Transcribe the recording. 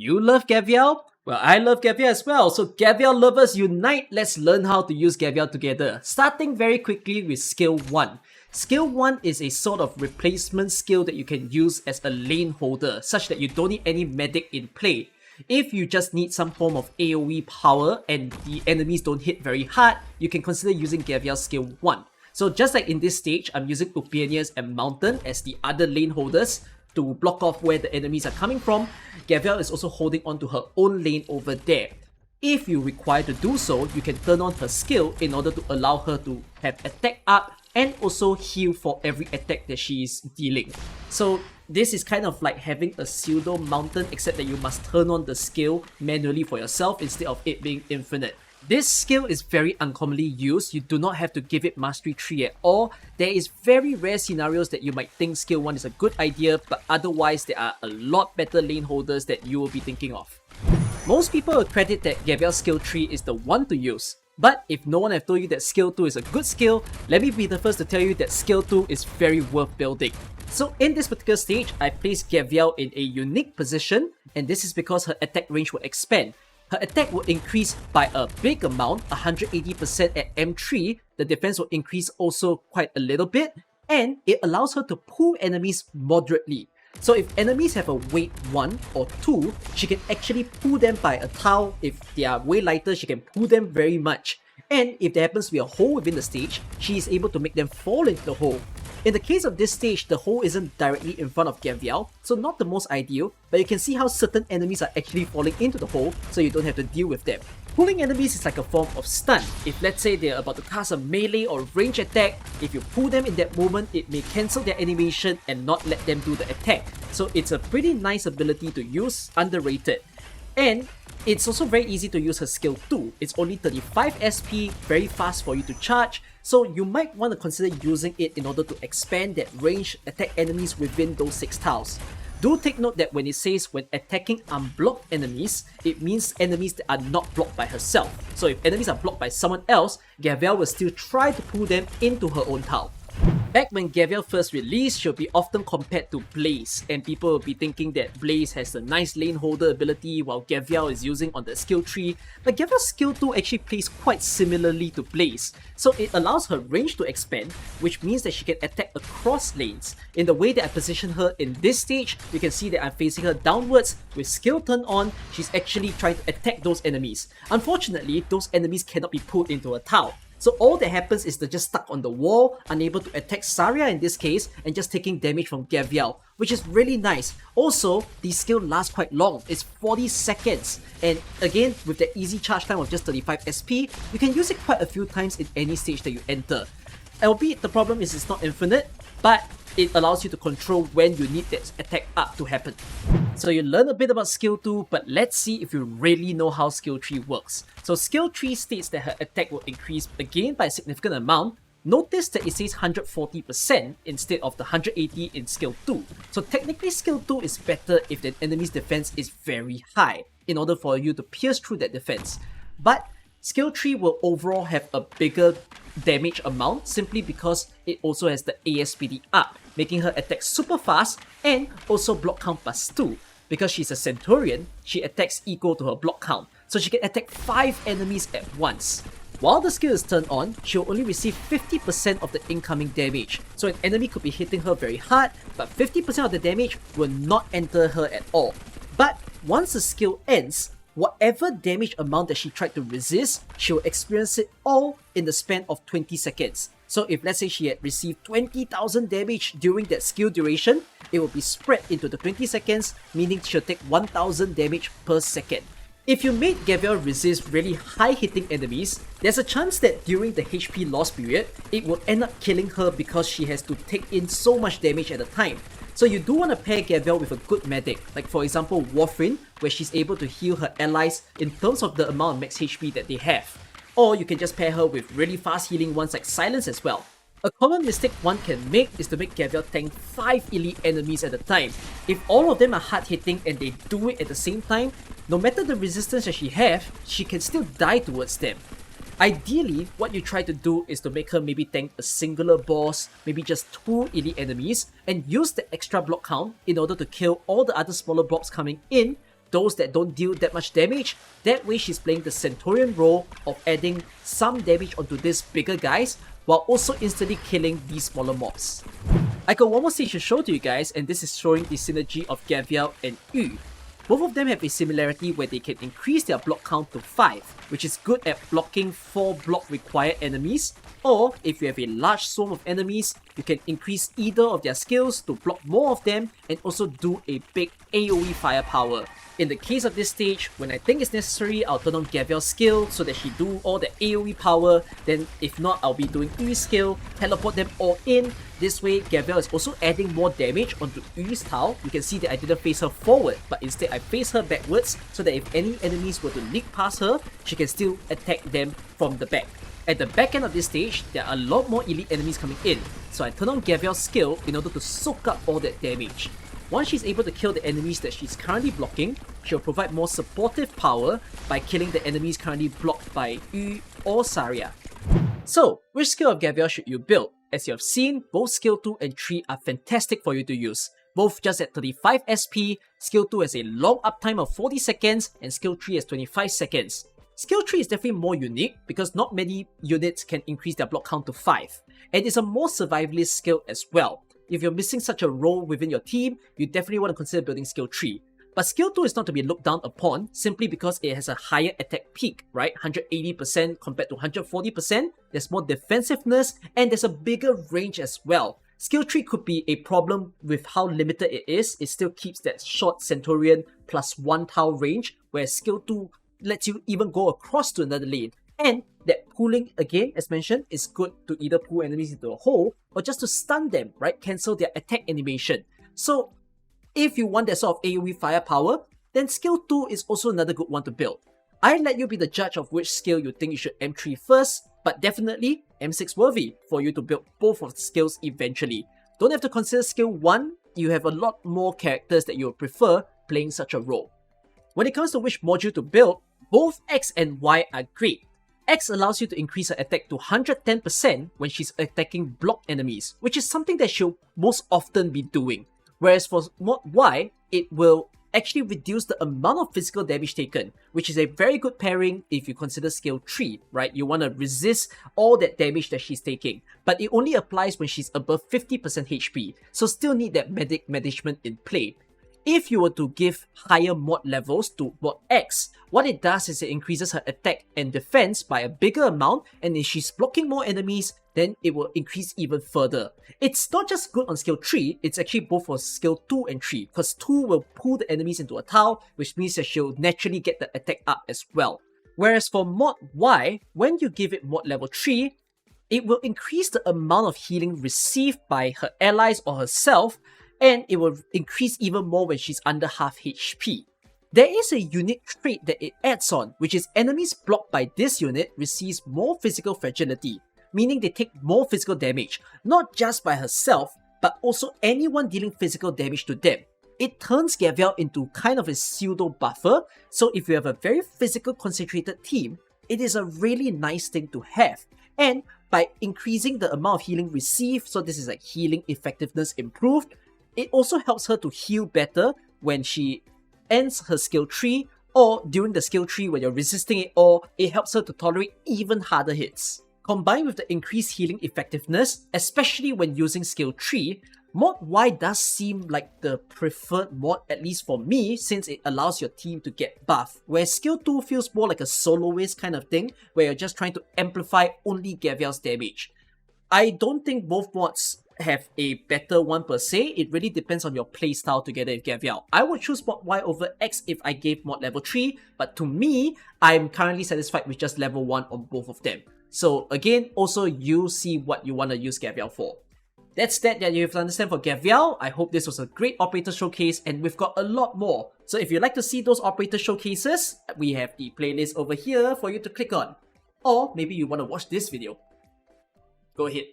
You love Gavial? Well, I love Gavial as well, so Gavial lovers unite! Let's learn how to use Gavial together, starting very quickly with skill 1. Skill 1 is a sort of replacement skill that you can use as a lane holder, such that you don't need any medic in play. If you just need some form of AoE power and the enemies don't hit very hard, you can consider using Gavial skill 1. So just like in this stage, I'm using Upinius and Mountain as the other lane holders to block off where the enemies are coming from. Gavial is also holding on to her own lane over there. If you require to do so, you can turn on her skill in order to allow her to have attack up and also heal for every attack that she is dealing. So this is kind of like having a pseudo mountain, except that you must turn on the skill manually for yourself instead of it being infinite. This skill is very uncommonly used. You do not have to give it mastery 3 at all. There is very rare scenarios that you might think skill 1 is a good idea, but otherwise there are a lot better lane holders that you will be thinking of. Most people will credit that Gavial skill 3 is the one to use. But if no one have told you that skill 2 is a good skill, let me be the first to tell you that skill 2 is very worth building. So in this particular stage, I placed Gavial in a unique position, and this is because her attack range will expand. Her attack will increase by a big amount, 180% at M3, the defense will increase also quite a little bit, and it allows her to pull enemies moderately. So if enemies have a weight 1 or 2, she can actually pull them by a tile. If they are way lighter, she can pull them very much. And if there happens to be a hole within the stage, she is able to make them fall into the hole. In the case of this stage, the hole isn't directly in front of Gavial, so not the most ideal, but you can see how certain enemies are actually falling into the hole, so you don't have to deal with them. Pulling enemies is like a form of stun. If let's say they're about to cast a melee or range attack, if you pull them in that moment, it may cancel their animation and not let them do the attack. So it's a pretty nice ability to use, underrated. And it's also very easy to use her skill 2. It's only 35 SP, very fast for you to charge, so you might want to consider using it in order to expand that range, attack enemies within those 6 tiles. Do take note that when it says when attacking unblocked enemies, it means enemies that are not blocked by herself. So if enemies are blocked by someone else, Gavial will still try to pull them into her own tile. Back when Gavial first released, she'll be often compared to Blaze, and people will be thinking that Blaze has a nice lane holder ability while Gavial is using on the skill tree, but Gavial's skill 2 actually plays quite similarly to Blaze, so it allows her range to expand, which means that she can attack across lanes. In the way that I position her in this stage, you can see that I'm facing her downwards. With skill turned on, she's actually trying to attack those enemies. Unfortunately, those enemies cannot be pulled into a tile. So all that happens is they're just stuck on the wall, unable to attack Saria in this case, and just taking damage from Gavial, which is really nice. Also, the skill lasts quite long, it's 40 seconds. And again, with the easy charge time of just 35 SP, you can use it quite a few times in any stage that you enter. Albeit the problem is it's not infinite, but it allows you to control when you need that attack up to happen. So you learn a bit about skill 2, but let's see if you really know how skill 3 works. So skill 3 states that her attack will increase again by a significant amount. Notice that it says 140% instead of the 180 in skill 2. So technically skill 2 is better if the enemy's defense is very high, in order for you to pierce through that defense. But skill 3 will overall have a bigger damage amount simply because it also has the ASPD up, making her attack super fast and also block count +2. Because she's a Centurion, she attacks equal to her block count, so she can attack 5 enemies at once. While the skill is turned on, she'll only receive 50% of the incoming damage, so an enemy could be hitting her very hard, but 50% of the damage will not enter her at all. But once the skill ends, whatever damage amount that she tried to resist, she'll experience it all in the span of 20 seconds. So if let's say she had received 20,000 damage during that skill duration, it will be spread into the 20 seconds, meaning she'll take 1,000 damage per second. If you made Gavial resist really high hitting enemies, there's a chance that during the HP loss period, it will end up killing her because she has to take in so much damage at a time. So you do want to pair Gavial with a good medic, like for example Warframe, where she's able to heal her allies in terms of the amount of max HP that they have. Or you can just pair her with really fast healing ones like Silence as well. A common mistake one can make is to make Gavial tank 5 elite enemies at a time. If all of them are hard hitting and they do it at the same time, no matter the resistance that she has, she can still die towards them. Ideally, what you try to do is to make her maybe tank a singular boss, maybe just 2 elite enemies, and use the extra block count in order to kill all the other smaller blocks coming in those that don't deal that much damage. That way she's playing the Centurion role of adding some damage onto these bigger guys while also instantly killing these smaller mobs. I got one more stage to show to you guys, and this is showing the synergy of Gavial and Yu. Both of them have a similarity where they can increase their block count to 5, which is good at blocking 4 block required enemies, or if you have a large swarm of enemies, you can increase either of their skills to block more of them and also do a big AoE firepower. In the case of this stage, when I think it's necessary, I'll turn on Gavial's skill so that she do all the AoE power, then if not, I'll be doing Yu's skill, teleport them all in. This way, Gavial is also adding more damage onto Yu's tile. You can see that I didn't face her forward, but instead I face her backwards so that if any enemies were to leak past her, she can still attack them from the back. At the back end of this stage, there are a lot more elite enemies coming in, so I turn on Gavial's skill in order to soak up all that damage. Once she's able to kill the enemies that she's currently blocking, she'll provide more supportive power by killing the enemies currently blocked by Yu or Saria. So, which skill of Gavial should you build? As you have seen, both skill 2 and 3 are fantastic for you to use. Both just at 35 SP, skill 2 has a long uptime of 40 seconds and skill 3 has 25 seconds. Skill 3 is definitely more unique because not many units can increase their block count to 5, and it's a more survivalist skill as well. If you're missing such a role within your team, you definitely want to consider building skill 3. But skill 2 is not to be looked down upon simply because it has a higher attack peak, right? 180% compared to 140%, there's more defensiveness, and there's a bigger range as well. Skill 3 could be a problem with how limited it is. It still keeps that short Centurion plus 1 tile range, whereas skill 2 lets you even go across to another lane. And that pulling, again, as mentioned, is good to either pull enemies into a hole or just to stun them, right? Cancel their attack animation. So if you want that sort of AoE firepower, then skill 2 is also another good one to build. I'll let you be the judge of which skill you think you should M3 first, but definitely M6 worthy for you to build both of the skills eventually. Don't have to consider skill 1, you have a lot more characters that you would prefer playing such a role. When it comes to which module to build, both X and Y are great. X allows you to increase her attack to 110% when she's attacking block enemies, which is something that she'll most often be doing. Whereas for mod Y, it will actually reduce the amount of physical damage taken, which is a very good pairing if you consider skill 3, right? You want to resist all that damage that she's taking, but it only applies when she's above 50% HP, so still need that medic management in play. If you were to give higher mod levels to mod X, what it does is it increases her attack and defense by a bigger amount, and if she's blocking more enemies, then it will increase even further. It's not just good on skill 3, it's actually both for skill 2 and 3, because 2 will pull the enemies into a tile, which means that she'll naturally get the attack up as well. Whereas for mod Y, when you give it mod level 3, it will increase the amount of healing received by her allies or herself, and it will increase even more when she's under half HP. There is a unique trait that it adds on, which is enemies blocked by this unit receives more physical fragility, meaning they take more physical damage, not just by herself, but also anyone dealing physical damage to them. It turns Gavial into kind of a pseudo buffer, so if you have a very physical concentrated team, it is a really nice thing to have. And by increasing the amount of healing received, so this is like healing effectiveness improved, it also helps her to heal better when she ends her skill 3 or during the skill 3 when you're resisting it, or it helps her to tolerate even harder hits. Combined with the increased healing effectiveness, especially when using skill 3, mod Y does seem like the preferred mod, at least for me, since it allows your team to get buff, where skill 2 feels more like a soloist kind of thing, where you're just trying to amplify only Gavial's damage. I don't think both mods have a better one per se, it really depends on your playstyle together with Gavial. I would choose mod Y over X if I gave mod level 3, but to me, I'm currently satisfied with just level 1 on both of them. So again, also you see what you want to use Gavial for. That's that you have to understand for Gavial. I hope this was a great operator showcase and we've got a lot more. So if you'd like to see those operator showcases, we have the playlist over here for you to click on. Or maybe you want to watch this video. Go ahead.